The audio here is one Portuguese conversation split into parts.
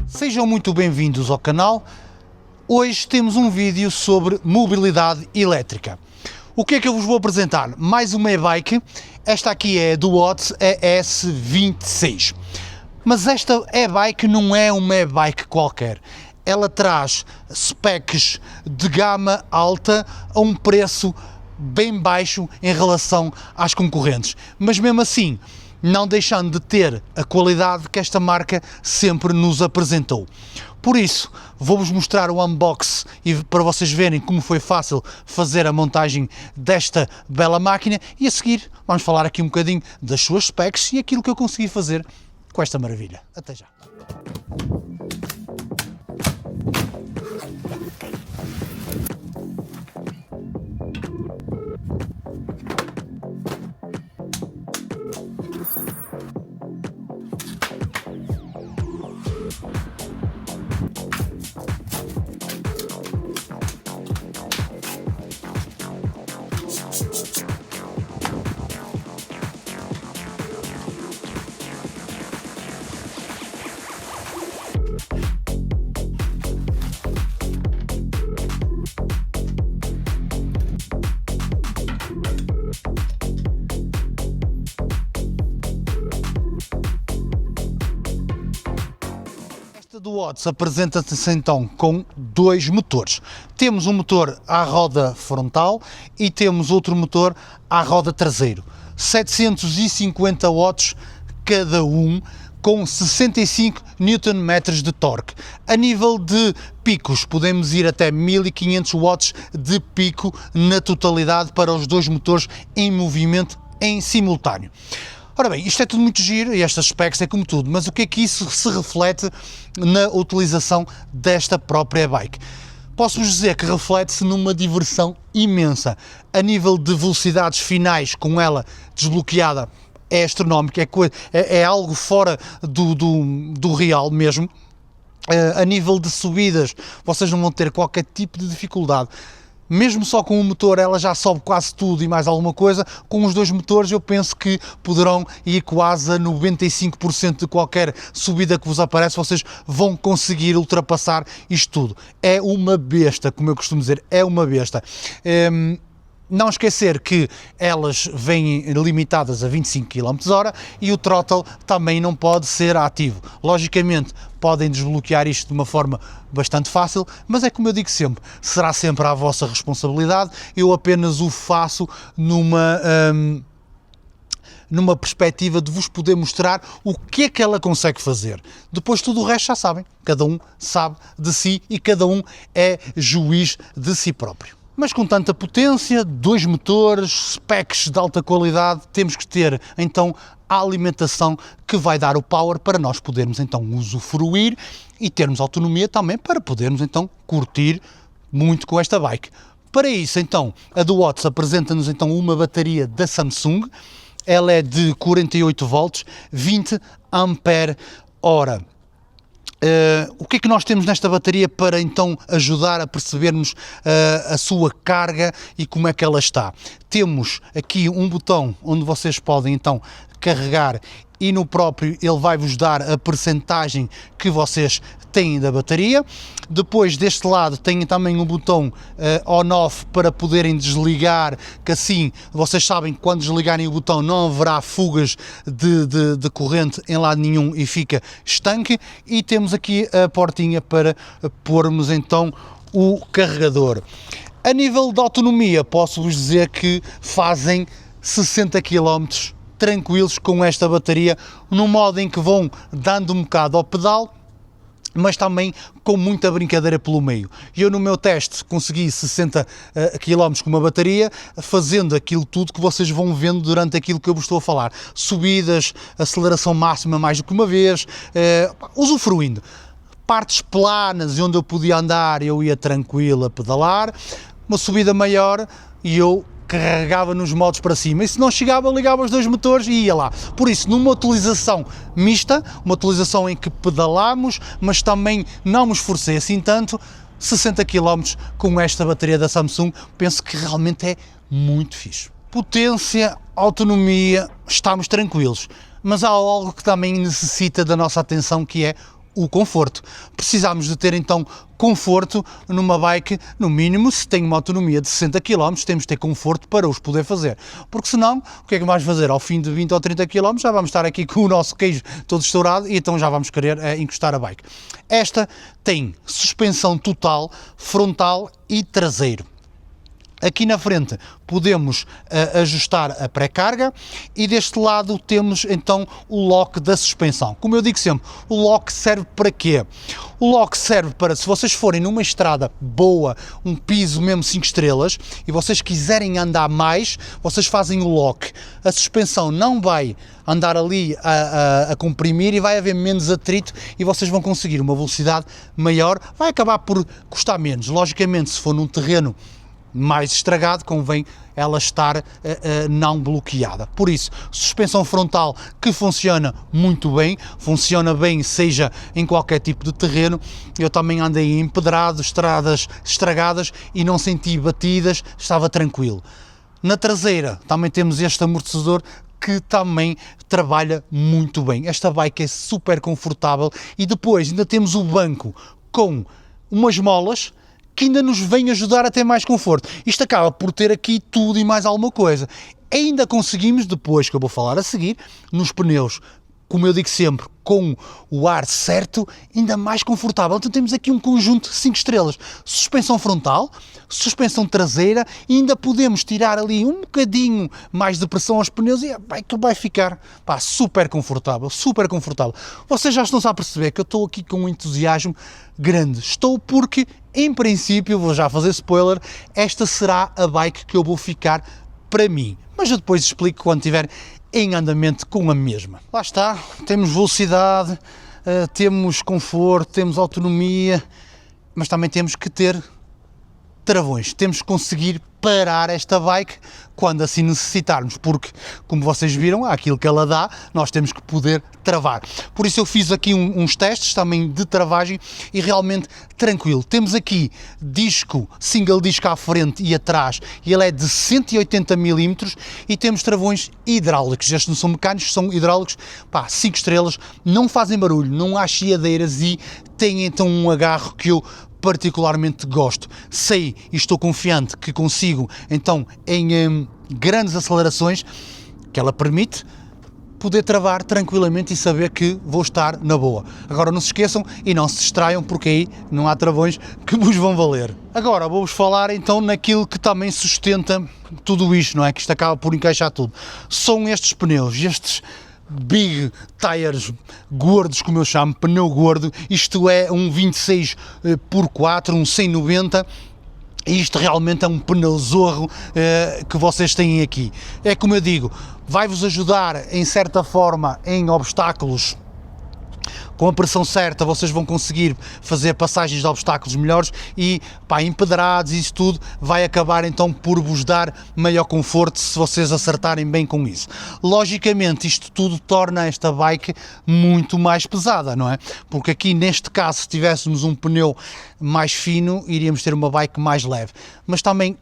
Sejam muito bem-vindos ao canal. Hoje temos um vídeo sobre mobilidade elétrica. O que é que eu vos vou apresentar? Mais uma e-bike. Esta aqui é do Watts ES26. Mas esta e-bike não é uma e-bike qualquer. Ela traz specs de gama alta a um preço bem baixo em relação às concorrentes. Mas mesmo assim, não deixando de ter a qualidade que esta marca sempre nos apresentou. Por isso, vou-vos mostrar o unboxing e para vocês verem como foi fácil fazer a montagem desta bela máquina, e a seguir vamos falar aqui um bocadinho das suas specs e aquilo que eu consegui fazer com esta maravilha. Até já! Do Watts apresenta-se então com dois motores. Temos um motor à roda frontal e temos outro motor à roda traseiro. 750 watts cada um, com 65 Nm de torque. A nível de picos, podemos ir até 1500 watts de pico na totalidade para os dois motores em movimento em simultâneo. Ora bem, isto é tudo muito giro e estas specs é como tudo, mas o que é que isso se reflete na utilização desta própria bike? Posso-vos dizer que reflete-se numa diversão imensa. A nível de velocidades finais com ela desbloqueada é astronómico, é algo fora do real mesmo. A nível de subidas vocês não vão ter qualquer tipo de dificuldade. Mesmo só com o motor ela já sobe quase tudo e mais alguma coisa. Com os dois motores eu penso que poderão ir quase a 95% de qualquer subida que vos aparece, vocês vão conseguir ultrapassar isto tudo. É uma besta, como eu costumo dizer, é uma besta. Não esquecer que elas vêm limitadas a 25 km/h e o throttle também não pode ser ativo. Logicamente podem desbloquear isto de uma forma bastante fácil, mas é como eu digo sempre, será sempre à vossa responsabilidade. Eu apenas o faço numa perspectiva de vos poder mostrar o que é que ela consegue fazer. Depois tudo o resto já sabem, cada um sabe de si e cada um é juiz de si próprio. Mas com tanta potência, dois motores, specs de alta qualidade, temos que ter então a alimentação que vai dar o power para nós podermos então usufruir e termos autonomia também para podermos então curtir muito com esta bike. Para isso então, a do Watts apresenta-nos então uma bateria da Samsung. Ela é de 48 volts, 20 ampere-hora. O que é que nós temos nesta bateria para então ajudar a percebermos a sua carga e como é que ela está? Temos aqui um botão onde vocês podem então carregar e no próprio ele vai-vos dar a percentagem que vocês têm da bateria. Depois deste lado tem também um botão on-off para poderem desligar, que assim vocês sabem que quando desligarem o botão não haverá fugas de corrente em lado nenhum e fica estanque. E temos aqui a portinha para pormos então o carregador. A nível de autonomia posso-vos dizer que fazem 60 km tranquilos com esta bateria, no modo em que vão dando um bocado ao pedal, mas também com muita brincadeira pelo meio. Eu no meu teste consegui 60 km com uma bateria, fazendo aquilo tudo que vocês vão vendo durante aquilo que eu vos estou a falar. Subidas, aceleração máxima mais do que uma vez, usufruindo. Partes planas onde eu podia andar, eu ia tranquilo a pedalar, uma subida maior e eu carregava nos modos para cima, e se não chegava, ligava os dois motores e ia lá. Por isso, numa utilização mista, uma utilização em que pedalamos, mas também não me esforcei assim tanto, 60 km com esta bateria da Samsung, penso que realmente é muito fixe. Potência, autonomia, estamos tranquilos, mas há algo que também necessita da nossa atenção, que é o conforto. Precisamos de ter então conforto numa bike, no mínimo, se tem uma autonomia de 60 km, temos de ter conforto para os poder fazer, porque senão, o que é que vais fazer? Ao fim de 20 ou 30 km já vamos estar aqui com o nosso queijo todo estourado e então já vamos querer encostar a bike. Esta tem suspensão total, frontal e traseiro. Aqui na frente podemos ajustar a pré-carga e deste lado temos então o lock da suspensão. Como eu digo sempre, o lock serve para quê? O lock serve para, se vocês forem numa estrada boa, um piso mesmo 5 estrelas, e vocês quiserem andar mais, vocês fazem o lock. A suspensão não vai andar ali a comprimir e vai haver menos atrito e vocês vão conseguir uma velocidade maior, vai acabar por custar menos. Logicamente, se for num terreno mais estragado, convém ela estar não bloqueada. Por isso, suspensão frontal que funciona muito bem, funciona bem seja em qualquer tipo de terreno. Eu também andei empedrado, estradas estragadas e não senti batidas, estava tranquilo. Na traseira também temos este amortecedor que também trabalha muito bem. Esta bike é super confortável e depois ainda temos o banco com umas molas que ainda nos vem ajudar a ter mais conforto. Isto acaba por ter aqui tudo e mais alguma coisa. Ainda conseguimos, depois que eu vou falar a seguir, nos pneus, como eu digo sempre, com o ar certo, ainda mais confortável. Então temos aqui um conjunto de 5 estrelas. Suspensão frontal, suspensão traseira, e ainda podemos tirar ali um bocadinho mais de pressão aos pneus e vai ficar super confortável, super confortável. Vocês já estão a perceber que eu estou aqui com um entusiasmo grande. Estou porque, em princípio, vou já fazer spoiler, esta será a bike que eu vou ficar para mim. Mas eu depois explico quando tiver em andamento com a mesma. Lá está, temos velocidade, temos conforto, temos autonomia, mas também temos que ter travões, temos que conseguir parar esta bike quando assim necessitarmos, porque, como vocês viram, aquilo que ela dá, nós temos que poder travar. Por isso eu fiz aqui uns testes também de travagem e realmente tranquilo. Temos aqui disco, single disco à frente e atrás, e ele é de 180 mm e temos travões hidráulicos. Estes não são mecânicos, são hidráulicos, 5 estrelas, não fazem barulho, não há chiadeiras e têm então um agarro que eu particularmente gosto. Sei e estou confiante que consigo, então, em grandes acelerações, que ela permite, poder travar tranquilamente e saber que vou estar na boa. Agora não se esqueçam e não se distraiam, porque aí não há travões que vos vão valer. Agora vou-vos falar então naquilo que também sustenta tudo isto, não é? Que isto acaba por encaixar tudo. São estes pneus, estes big tires gordos, como eu chamo, pneu gordo. Isto é um 26x4, um 190. Isto realmente é um pneu zorro que vocês têm aqui. É como eu digo, vai-vos ajudar em certa forma em obstáculos. Com a pressão certa vocês vão conseguir fazer passagens de obstáculos melhores e empedrados e isso tudo vai acabar então por vos dar maior conforto se vocês acertarem bem com isso. Logicamente isto tudo torna esta bike muito mais pesada, não é? Porque aqui neste caso, se tivéssemos um pneu mais fino, iríamos ter uma bike mais leve, mas também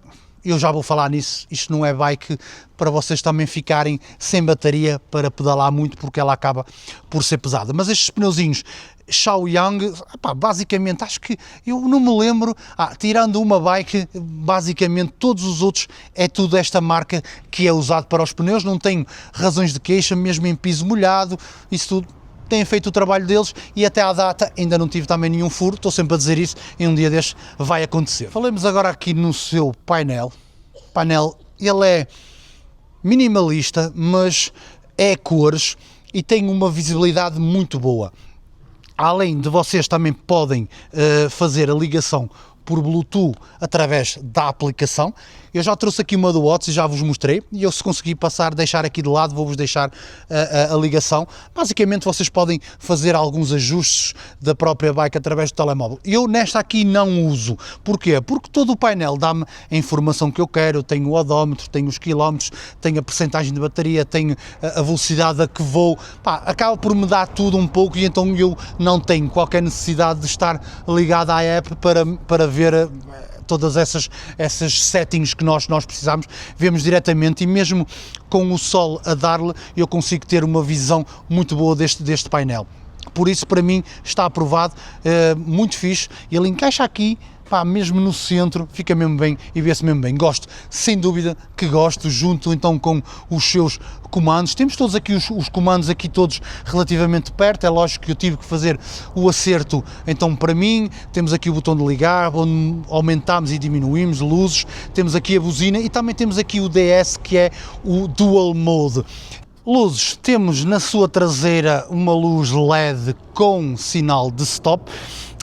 eu já vou falar nisso, isto não é bike para vocês também ficarem sem bateria para pedalar muito, porque ela acaba por ser pesada. Mas estes pneuzinhos Shaoyang, basicamente, acho que eu não me lembro, tirando uma bike, basicamente todos os outros é tudo esta marca que é usado para os pneus, não tenho razões de queixa, mesmo em piso molhado, isso tudo. Têm feito o trabalho deles e até à data ainda não tive também nenhum furo, estou sempre a dizer isso, e um dia destes vai acontecer. Falemos agora aqui no seu painel. O painel, ele é minimalista, mas é cores e tem uma visibilidade muito boa. Além de vocês também podem fazer a ligação por Bluetooth através da aplicação. Eu já trouxe aqui uma do Watts e já vos mostrei, e eu, se conseguir passar, deixar aqui de lado, vou-vos deixar a ligação. Basicamente vocês podem fazer alguns ajustes da própria bike através do telemóvel. Eu nesta aqui não uso. Porquê? Porque todo o painel dá-me a informação que eu quero. Eu tenho o odómetro, tenho os quilómetros, tenho a percentagem de bateria, tenho a velocidade a que vou. Pá, acaba por me dar tudo um pouco, e então eu não tenho qualquer necessidade de estar ligado à app para ver todas essas settings que nós precisamos. Vemos diretamente, e mesmo com o sol a dar-lhe, eu consigo ter uma visão muito boa deste painel. Por isso, para mim, está aprovado, muito fixe. Ele encaixa aqui, pá, mesmo no centro, fica mesmo bem e vê-se mesmo bem. Gosto, sem dúvida que gosto, junto então com os seus comandos. Temos todos aqui os comandos aqui todos relativamente perto. É lógico que eu tive que fazer o acerto então para mim. Temos aqui o botão de ligar, onde aumentamos e diminuímos luzes. Temos aqui a buzina e também temos aqui o DS, que é o Dual Mode. Luzes, temos na sua traseira uma luz LED com sinal de stop.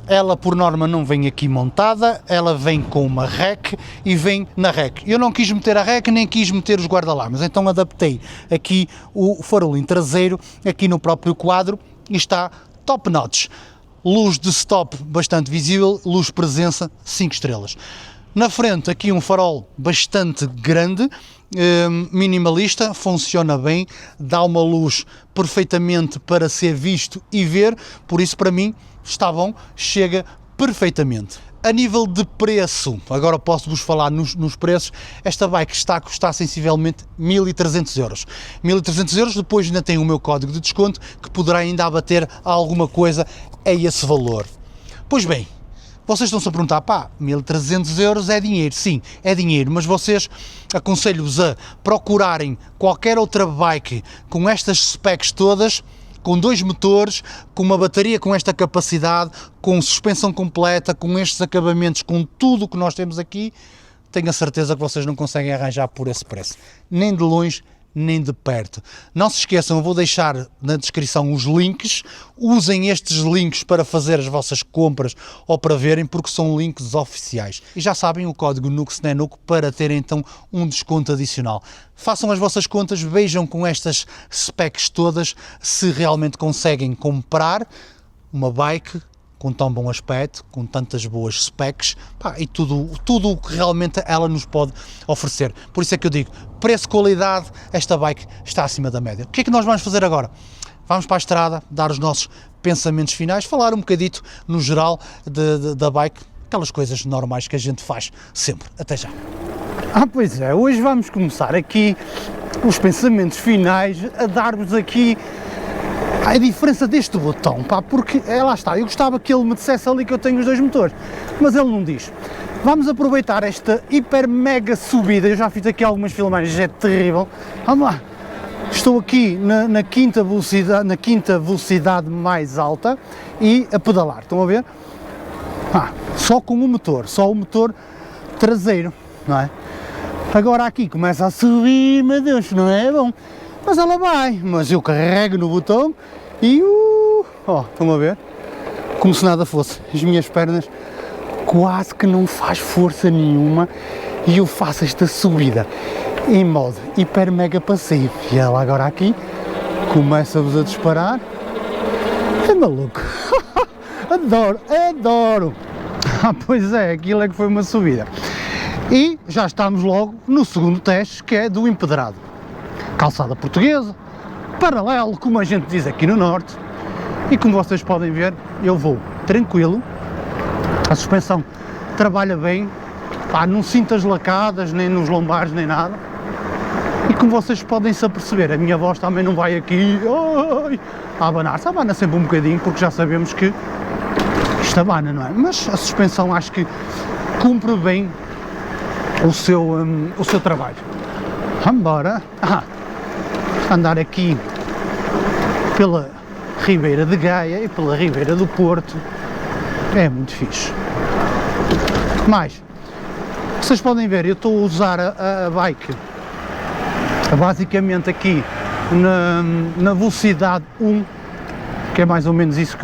Ela, por norma, não vem aqui montada, ela vem com uma REC e vem na REC. Eu não quis meter a REC, nem quis meter os guarda-lamas, então adaptei aqui o farolim traseiro, aqui no próprio quadro, e está top notch. Luz de stop bastante visível, luz presença 5 estrelas. Na frente, aqui um farol bastante grande, minimalista, funciona bem, dá uma luz perfeitamente para ser visto e ver, por isso para mim está bom, chega perfeitamente. A nível de preço, agora posso-vos falar nos preços, esta bike está a custar sensivelmente 1.300 euros. 1.300 euros, depois ainda tem o meu código de desconto, que poderá ainda abater alguma coisa a esse valor. Pois bem, vocês estão-se a perguntar, pá, 1.300 euros é dinheiro. Sim, é dinheiro, mas vocês, aconselho-vos a procurarem qualquer outra bike com estas specs todas, com 2 motores, com uma bateria com esta capacidade, com suspensão completa, com estes acabamentos, com tudo o que nós temos aqui. Tenho a certeza que vocês não conseguem arranjar por esse preço, nem de longe, nem de perto. Não se esqueçam, eu vou deixar na descrição os links, usem estes links para fazer as vossas compras ou para verem, porque são links oficiais. E já sabem o código NUXNENUC para terem então um desconto adicional. Façam as vossas contas, vejam com estas specs todas se realmente conseguem comprar uma bike com tão bom aspecto, com tantas boas specs, pá, e tudo o que realmente ela nos pode oferecer. Por isso é que eu digo, preço-qualidade, esta bike está acima da média. O que é que nós vamos fazer agora? Vamos para a estrada, dar os nossos pensamentos finais, falar um bocadito no geral da bike, aquelas coisas normais que a gente faz sempre. Até já! Pois é, hoje vamos começar aqui os pensamentos finais, a dar-vos aqui a diferença deste botão, pá, porque lá está, eu gostava que ele me dissesse ali que eu tenho os 2 motores, mas ele não diz. Vamos aproveitar esta hiper mega subida, eu já fiz aqui algumas filmagens, é terrível. Vamos lá, estou aqui na quinta velocidade mais alta e a pedalar, estão a ver? Só com o motor, só o motor traseiro, não é? Agora aqui começa a subir, meu Deus, não é bom. Mas ela vai, mas eu carrego no botão e estão a ver? Como se nada fosse. As minhas pernas quase que não faz força nenhuma e eu faço esta subida em modo hiper mega passeio. E ela agora aqui começa-vos a disparar. É maluco. Adoro. Pois é, aquilo é que foi uma subida. E já estamos logo no segundo teste, que é do empedrado. Calçada portuguesa, paralelo, como a gente diz aqui no norte, e como vocês podem ver, eu vou tranquilo, a suspensão trabalha bem, não sinto as lacadas, nem nos lombares, nem nada, e como vocês podem se aperceber, a minha voz também não vai aqui a abanar-se, abana sempre um bocadinho, porque já sabemos que isto abana, não é? Mas a suspensão acho que cumpre bem o seu trabalho. Vamos embora. Andar aqui pela Ribeira de Gaia e pela Ribeira do Porto é muito fixe. Mas vocês podem ver, eu estou a usar a bike basicamente aqui na velocidade 1, que é mais ou menos isso que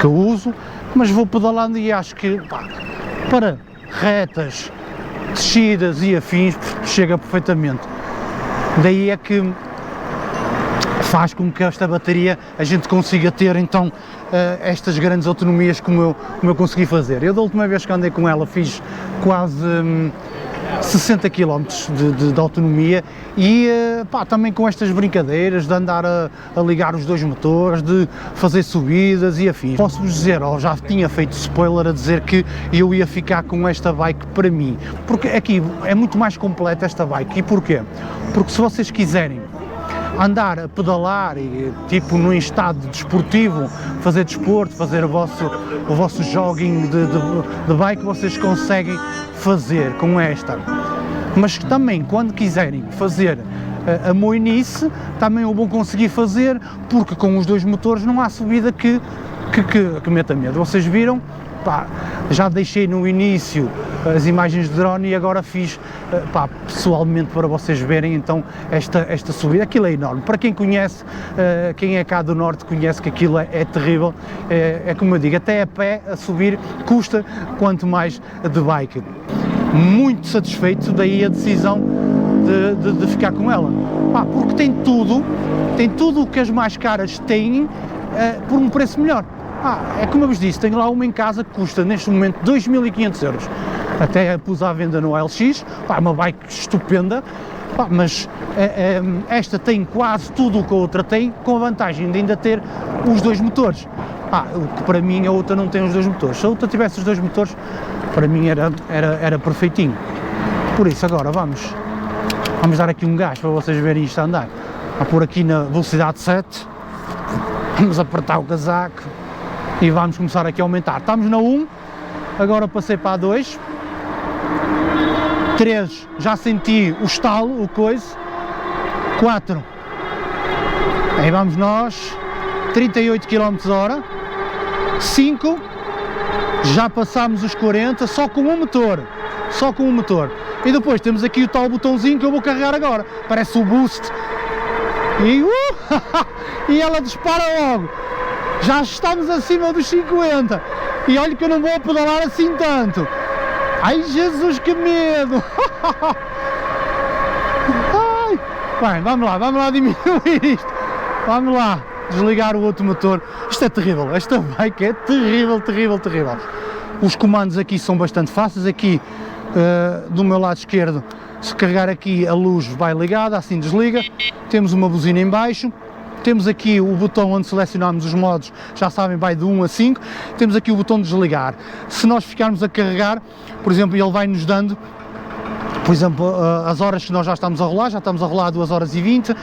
eu uso, mas vou pedalando e acho que para retas, descidas e afins, chega perfeitamente. Daí é que faz com que esta bateria a gente consiga ter então estas grandes autonomias como eu consegui fazer. Eu da última vez que andei com ela fiz quase 60 km de autonomia e também com estas brincadeiras de andar a ligar os dois motores, de fazer subidas e afins. Posso-vos dizer, já tinha feito spoiler a dizer que eu ia ficar com esta bike para mim, porque aqui é muito mais completa esta bike. E porquê? Porque se vocês quiserem andar a pedalar e tipo num estado desportivo, fazer desporto, fazer o vosso jogging de bike, vocês conseguem fazer com esta. Mas também quando quiserem fazer a moinice, também o vão conseguir fazer, porque com os dois motores não há subida que meta medo. Vocês viram? Já deixei no início as imagens de drone e agora fiz pessoalmente para vocês verem então esta subida. Aquilo é enorme, para quem conhece, quem é cá do norte conhece que aquilo é terrível, é como eu digo, até a pé a subir custa, quanto mais de bike. Muito satisfeito, daí a decisão de ficar com ela, porque tem tudo o que as mais caras têm por um preço melhor. É como eu vos disse, tenho lá uma em casa que custa neste momento 2.500 euros. Até a pus à venda no OLX, uma bike estupenda, mas esta tem quase tudo o que a outra tem, com a vantagem de ainda ter os dois motores. O que para mim a outra não tem os dois motores. Se a outra tivesse os dois motores, para mim era perfeitinho. Por isso agora vamos dar aqui um gás para vocês verem isto a andar. A pôr aqui na velocidade 7, vamos apertar o casaco e vamos começar aqui a aumentar. Estamos na 1, agora passei para a 2, 3, já senti o estalo, o coice, 4, aí vamos nós, 38 km/h, 5, já passámos os 40, só com um motor, e depois temos aqui o tal botãozinho que eu vou carregar agora, parece o boost, e, e ela dispara logo. Já estamos acima dos 50 e olha que eu não vou pedalar assim tanto. Ai Jesus, que medo! Bem, vamos lá diminuir isto. Vamos lá desligar o outro motor. Isto é terrível, esta bike é terrível. Os comandos aqui são bastante fáceis. Aqui do meu lado esquerdo, se carregar aqui a luz vai ligada, assim desliga. Temos uma buzina em baixo. Temos aqui o botão onde selecionamos os modos, já sabem, vai de 1 a 5. Temos aqui o botão de desligar. Se nós ficarmos a carregar, por exemplo, ele vai nos dando, por exemplo, as horas que nós já estamos a rolar 2 horas e 20.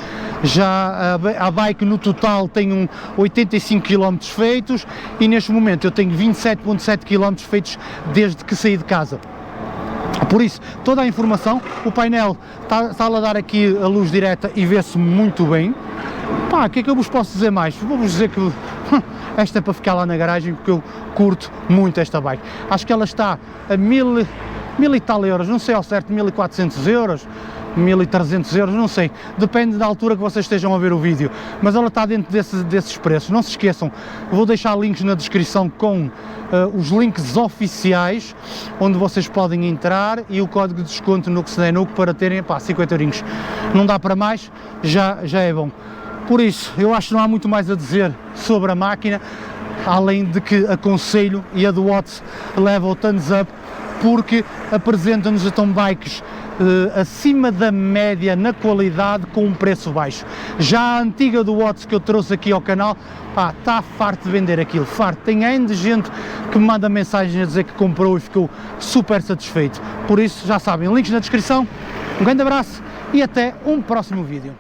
Já a bike no total tem 85 km feitos e neste momento eu tenho 27,7 km feitos desde que saí de casa. Por isso, toda a informação, o painel está a dar aqui a luz direta e vê-se muito bem. O que é que eu vos posso dizer mais? Vou-vos dizer que esta é para ficar lá na garagem, porque eu curto muito esta bike. Acho que ela está a 1000 e tal euros, não sei ao certo, 1400 euros, 1300 euros, não sei, depende da altura que vocês estejam a ver o vídeo, mas ela está dentro desses preços. Não se esqueçam, vou deixar links na descrição com os links oficiais, onde vocês podem entrar, e o código de desconto no que se der no para terem 50 eurinhos. Não dá para mais, já é bom. Por isso, eu acho que não há muito mais a dizer sobre a máquina, além de que aconselho, e a do Watts leva o thumbs up, porque apresenta-nos então bikes acima da média na qualidade com um preço baixo. Já a antiga do Watts que eu trouxe aqui ao canal, está farto de vender aquilo, farto. Tem ainda de gente que me manda mensagem a dizer que comprou e ficou super satisfeito. Por isso, já sabem, links na descrição. Um grande abraço e até um próximo vídeo.